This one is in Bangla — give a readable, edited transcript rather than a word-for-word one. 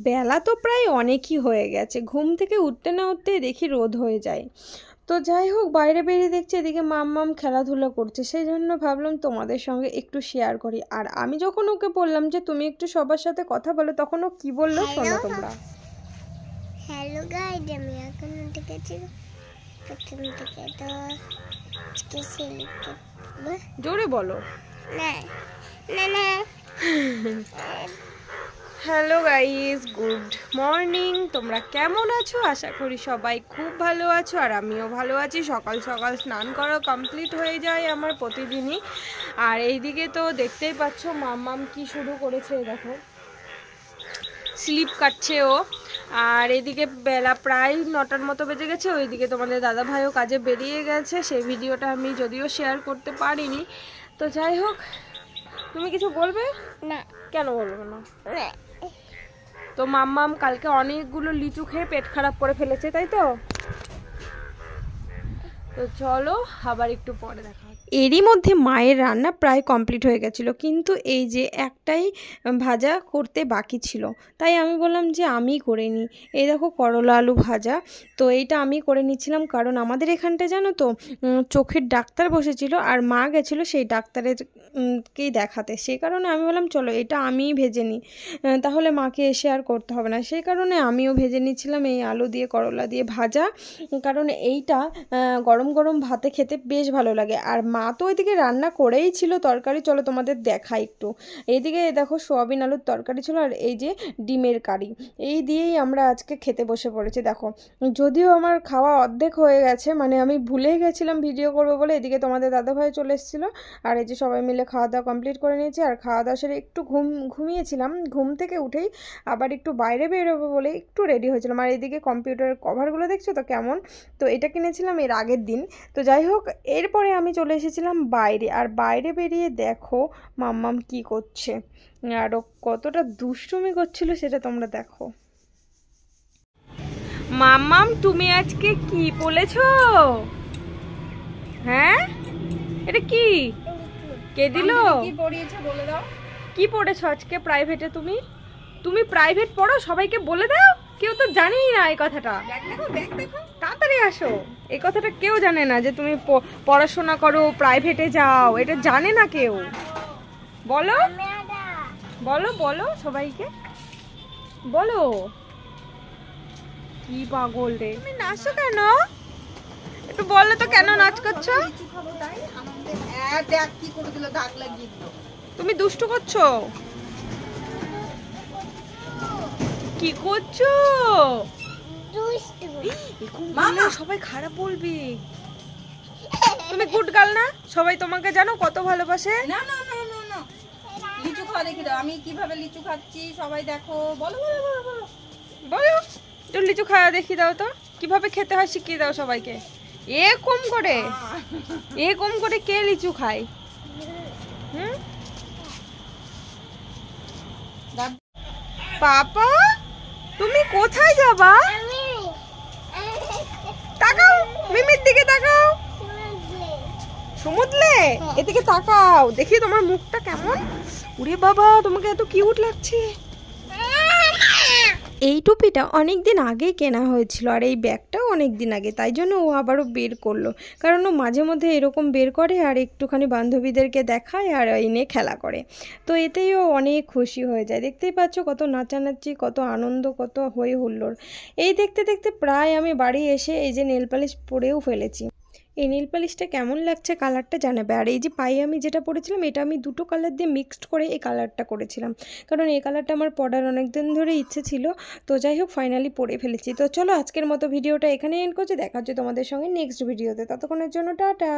বেলা তো প্রায় অনেকই হয়ে গেছে, ঘুম থেকে উঠতে না উঠতেই দেখি রোদ হয়ে যায়। তো যাই হোক, বাইরে বেরিয়ে দেখছি এদিকে মাম্মাম খেলাধুলা করছে, সেই জন্য ভাবলাম তোমাদের সঙ্গে একটু শেয়ার করি। আর আমি যখন ওকে বললাম যে তুমি একটু সবার সাথে কথা বলো, তখন ও কি বললো শোনো তোমরা। হ্যালো গাইস, আমি এখন উঠে গেছি প্রথম থেকে। তো আজকে সেলিব্রেট জোরে বলো। না না না হ্যালো গাইস, গুড মর্নিং। তোমরা কেমন আছো? আশা করি সবাই খুব ভালো আছো, আর আমিও ভালো আছি। সকাল সকাল স্নান করা কমপ্লিট হয়ে যায় আমার প্রতিদিনই। আর এইদিকে তো দেখতেই পাচ্ছ মাম্মাম কি শুরু করেছে, দেখো স্লিপ কাটছে ও। আর এদিকে বেলা প্রায় 9টার মতো বেজে গেছে। ওইদিকে তোমাদের দাদা ভাইও কাজে বেরিয়ে গেছে, সেই ভিডিওটা আমি যদিও শেয়ার করতে পারিনি। তো যাই হোক, তুমি কিছু বলবে? না। কেন বলবো না? তো মাম্মাম কালকে অনেকগুলো লিচু খেয়ে পেট খারাপ করে ফেলেছে, তাই তো? তো চলো আবার একটু পরে দেখা হবে। এরই মধ্যে মায়ের রান্না প্রায় কমপ্লিট হয়ে গেছিলো, কিন্তু এই যে একটাই ভাজা করতে বাকি ছিল, তাই আমি বললাম যে আমি করে নিই। এই দেখো করলা আলু ভাজা, তো এইটা আমি করে নিচ্ছিলাম, কারণ আমাদের এখানটায় জানো তো চোখের ডাক্তার বসেছিল, আর মা গেছিলো সেই ডাক্তারের কেই দেখাতে। সেই কারণে আমি বললাম চলো এটা আমিই ভেজে নিই, তাহলে মাকে এসে আর করতে হবে না। সেই কারণে আমিও ভেজে নিচ্ছিলাম এই আলু দিয়ে করলা দিয়ে ভাজা, কারণ এইটা গরম গরম ভাতে খেতে বেশ ভালো লাগে। আর মা তো ওইদিকে রান্না করেই ছিল তরকারি, চলো তোমাদের দেখাই একটু। এইদিকে দেখো সোয়াবিন আলুর তরকারি ছিল, আর এই যে ডিমের কারি, এই দিয়েই আমরা আজকে খেতে বসে পড়েছি। দেখো যদিও আমার খাওয়া অর্ধেক হয়ে গেছে, মানে আমি ভুলে গেছিলাম ভিডিও করবো বলে, এদিকে তোমাদের দাদাভাই চলে এসেছিলো, আর এই যে সবাই মিলে খাওয়া দাওয়া কমপ্লিট করে নিয়েছি। আর খাওয়া দাওয়া সেরে একটু ঘুমিয়েছিলাম, ঘুম থেকে উঠেই আবার একটু বাইরে বেরোবো বলে একটু রেডি হয়েছিলাম। আর এইদিকে কম্পিউটারের কভারগুলো দেখছো তো কেমন, তো এটা কিনেছিলাম এর আগের দিন। তো যাই হোক, এরপরে আমি চলে এসেছিলাম বাইরে, আর বাইরে বেরিয়ে দেখো মাম্মাম কি করছে, আরও কতটা দুষ্টুমি করছিল সেটা তোমরা দেখো। মাম্মাম তুমি আজকে কি বলেছো? হ্যাঁ, এটা কি? কে দিল? কি পড়িয়েছে বলে দাও। কি পড়েছো আজকে প্রাইভেটে? তুমি প্রাইভেট পড়ো, সবাইকে বলে দাও। কেউ তো জানেই না এই কথাটা। তাড়াতাড়ি আসো, এই কথাটা কেউ জানে না যে তুমি পড়াশোনা করো, প্রাইভেটে যাও, এটা জানে না কেউ। বলো বলো বলো, সবাইকে বলো। কি পাগল রে, তুমি নাচছো কেন? একটু বলো তো কেন নাচ করছো? তুমি দুষ্টু করছো? কি করছো? মামা সবাই খারাপ বলবি। তুমি গুড গার্ল না? সবাই তোমাকে জানো কত ভালোবাসে। না না না না না, লিচু খাওয়া দেখি দাও, আমি কিভাবে লিচু খাচ্ছি সবাই দেখো। বলো বলো বলো বলো বলো, একটু লিচু খাওয়া দেখি দাও তো, কিভাবে খেতে হয় শিখিয়ে দাও সবাইকে। এরকম করে কে লিচু খায়? পাপা তুমি কোথায় যাবা? তাকাও, মিমির দিকে তাকাও। সমুদ্রে এদিকে তাকাও, দেখি তোমার মুখটা কেমন। ওরে বাবা, তোমাকে এত কিউট লাগছে। এই টুপিটা অনেক দিন আগে কেনা হয়েছিল, আর এই ব্যাগটাও অনেক দিন আগে, তাই জন্য ও আবারও বের করলো, কারণ ও মাঝে মধ্যে এরকম বের করে আর একটুখানি বান্ধবীদেরকে দেখায় আর এই নিয়ে খেলা করে। তো এতেই ও অনেক খুশি হয়ে যায়। দেখতেই পাচ্ছ কত নাচানাচি, কত আনন্দ, কত হই হুল্লোড়। এই দেখতে দেখতে প্রায় আমি বাড়ি এসে এই যে নেল পালিশ পরেও ফেলেছি। এই নীল পালিশটা কেমন লাগছে কালারটা জানাবে। আর এই যে পায়ে আমি যেটা পরেছিলাম, এটা আমি দুটো কালার দিয়ে মিক্সড করে এই কালারটা করেছিলাম, কারণ এই কালারটা আমার পরার অনেক দিন ধরে ইচ্ছে ছিল। তো যাই হোক, ফাইনালি পরে ফেলেছি। তো চলো আজকের মতো ভিডিওটা এখানে এন্ড করছি, দেখা হচ্ছে তোমাদের সঙ্গে নেক্সট ভিডিওতে। ততক্ষণের জন্য টাটা।